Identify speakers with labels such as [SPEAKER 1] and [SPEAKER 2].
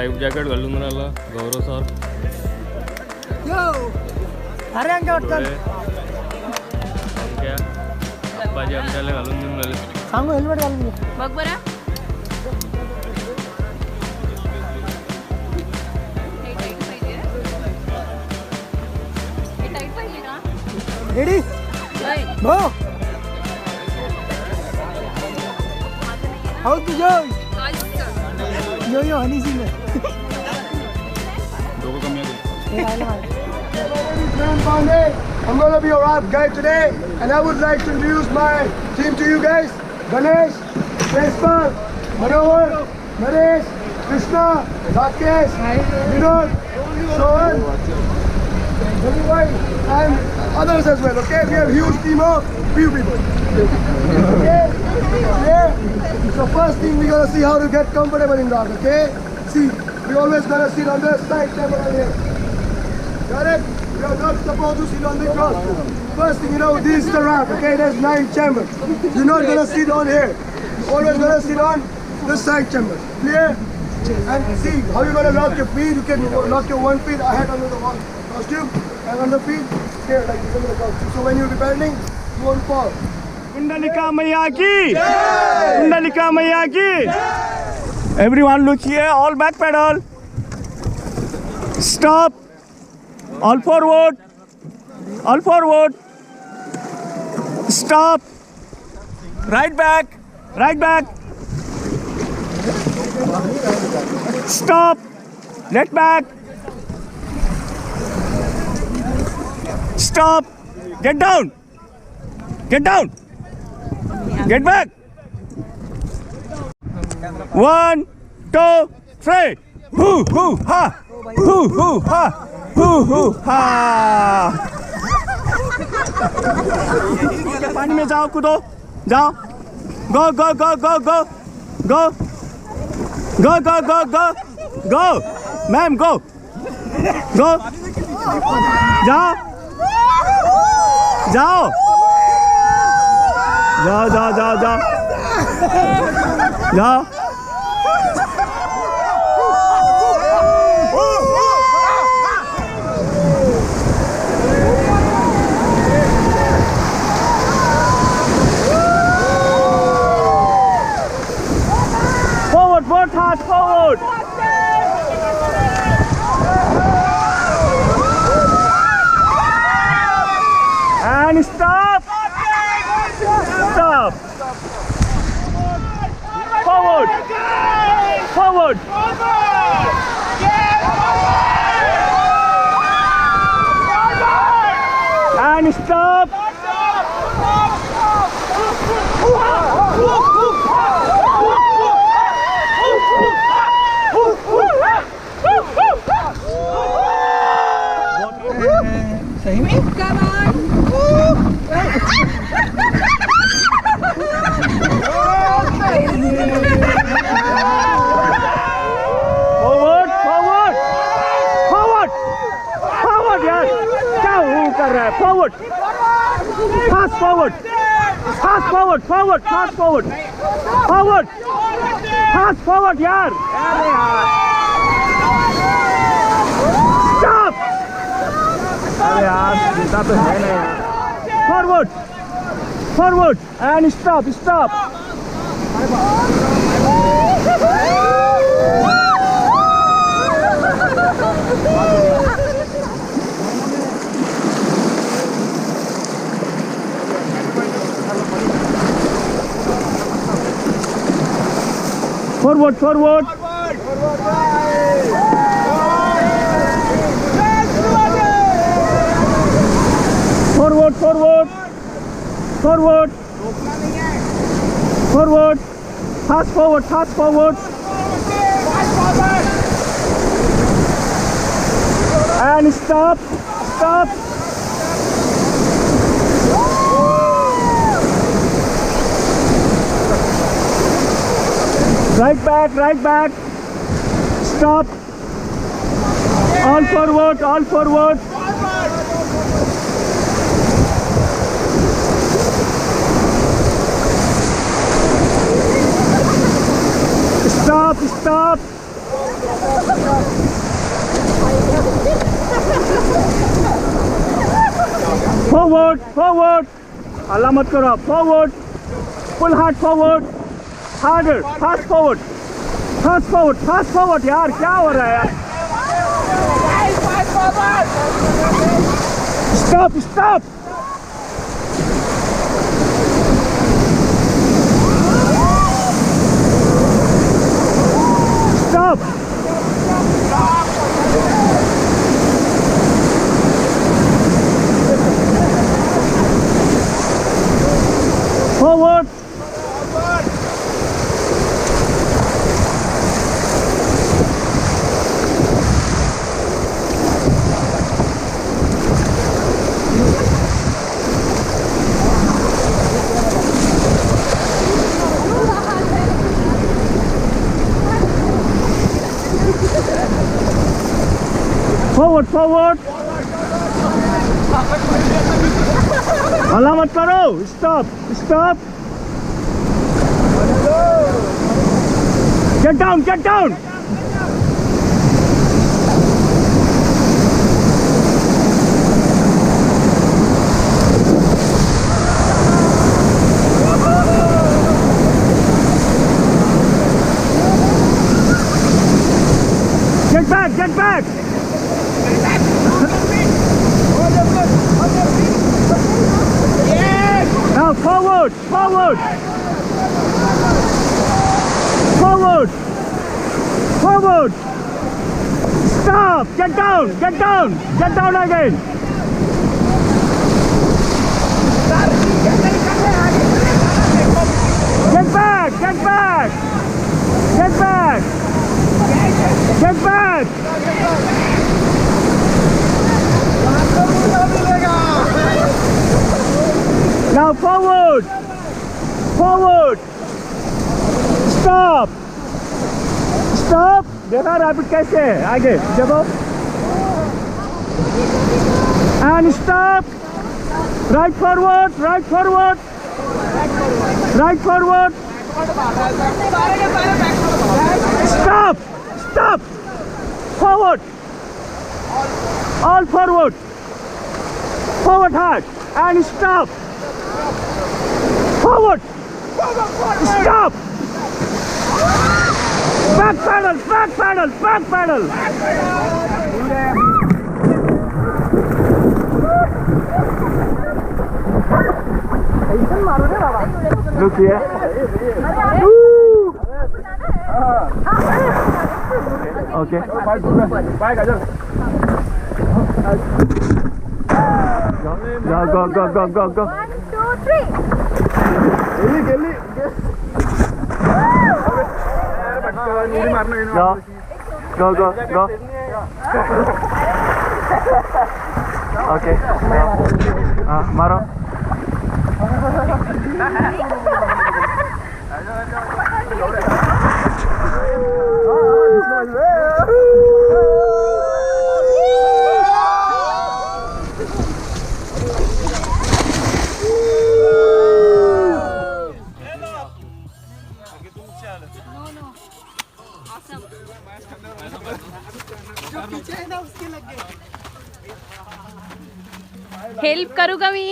[SPEAKER 1] Life jacket घालून राहिला गौरव sir.
[SPEAKER 2] अरे अंके
[SPEAKER 1] अप्पाजी आमच्याला घालून देऊन राहिले.
[SPEAKER 2] सांगू हेल्मेट घालून घे.
[SPEAKER 3] बघ बरं.
[SPEAKER 2] रेडी बो हाउ टू यो यो हनी सिंह
[SPEAKER 1] दोघं कमी आहे.
[SPEAKER 4] I'm going to be your raft guide today, and I would like to introduce my team to you guys. Ganesh, Vesper, Manohar, Naresh, Krishna, Rakesh, Vinod, Sohan, and others as well. Okay, we have a huge team of few people. Okay, yeah. So first thing we're gonna see how to get comfortable in raft. Okay, see, we always gonna sit on the side table right here. Got it? You are not supposed to sit on the cross. First thing you know, this is the raft. Okay, there's 9 chambers. You're not gonna sit on here. Always gonna sit on the side chambers. Clear? And see how you're gonna lock your feet. You can lock your one feet ahead under the one costume, and on the feet here like this under the costume. So when you'll be paddling, you won't fall.
[SPEAKER 5] Kundalika Maiya ki! Kundalika Maiya ki! Everyone look here, all back pedal. Stop. All forward. All forward. Stop. Right back. Right back. Stop. Left back. Stop. Get down. Get down. Get back. 1, 2, 3. Hoo hoo ha. Hoo hoo ha. Hoo hoo ha. पानी में जाओ, कूदो, जाओ. Go go go go go go go go go go go. Ma'am, go. Go. जाओ. जाओ. जाओ जाओ जाओ जाओ जाओ. Forward, both hands forward. And stop. Stop. Forward. Forward. And stop.
[SPEAKER 2] सही में?
[SPEAKER 3] Come on.
[SPEAKER 5] Forward, forward, forward, forward यार, क्या वो कर रहा है? Forward, fast forward, fast forward, forward, fast forward, forward, fast forward यार. Stop. अरे यार, चिंता तो है ना यार. Forward, forward, and stop, stop. Forward, forward. Forward, forward. Forward. Forward. Fast forward, fast forward. And stop. Stop. Right back, right back. Stop. All forward, all forward. Stop, stop. Forward, forward. अल्लाह मत करो. Forward. Pull hard forward. Harder. Fast forward. Fast forward. Fast forward. यार क्या हो रहा है यार? Stop. Stop. Stop. Forward. Forward, forward. अल्लाह मत करो. Stop, stop. Get down, get down. Get back, get back. Now forward, forward. Forward. Forward. Stop. Get down, get down. Get down again. Get back, get back. Get back. Get back. Now forward. Forward. Stop. Stop. देखा rapid कैसे है? आगे देखो. And stop. Right forward. Right forward. Right forward. Stop. Stop. Forward. All forward. Forward hard. And stop. Forward. Stop. Back pedal, back pedal, back pedal. Look here. Okay. Go, go, go, go, go, go.
[SPEAKER 2] 1, 2, 3.
[SPEAKER 5] Go, go, go, go. Okay. Maro.
[SPEAKER 2] Help करूँगा मी.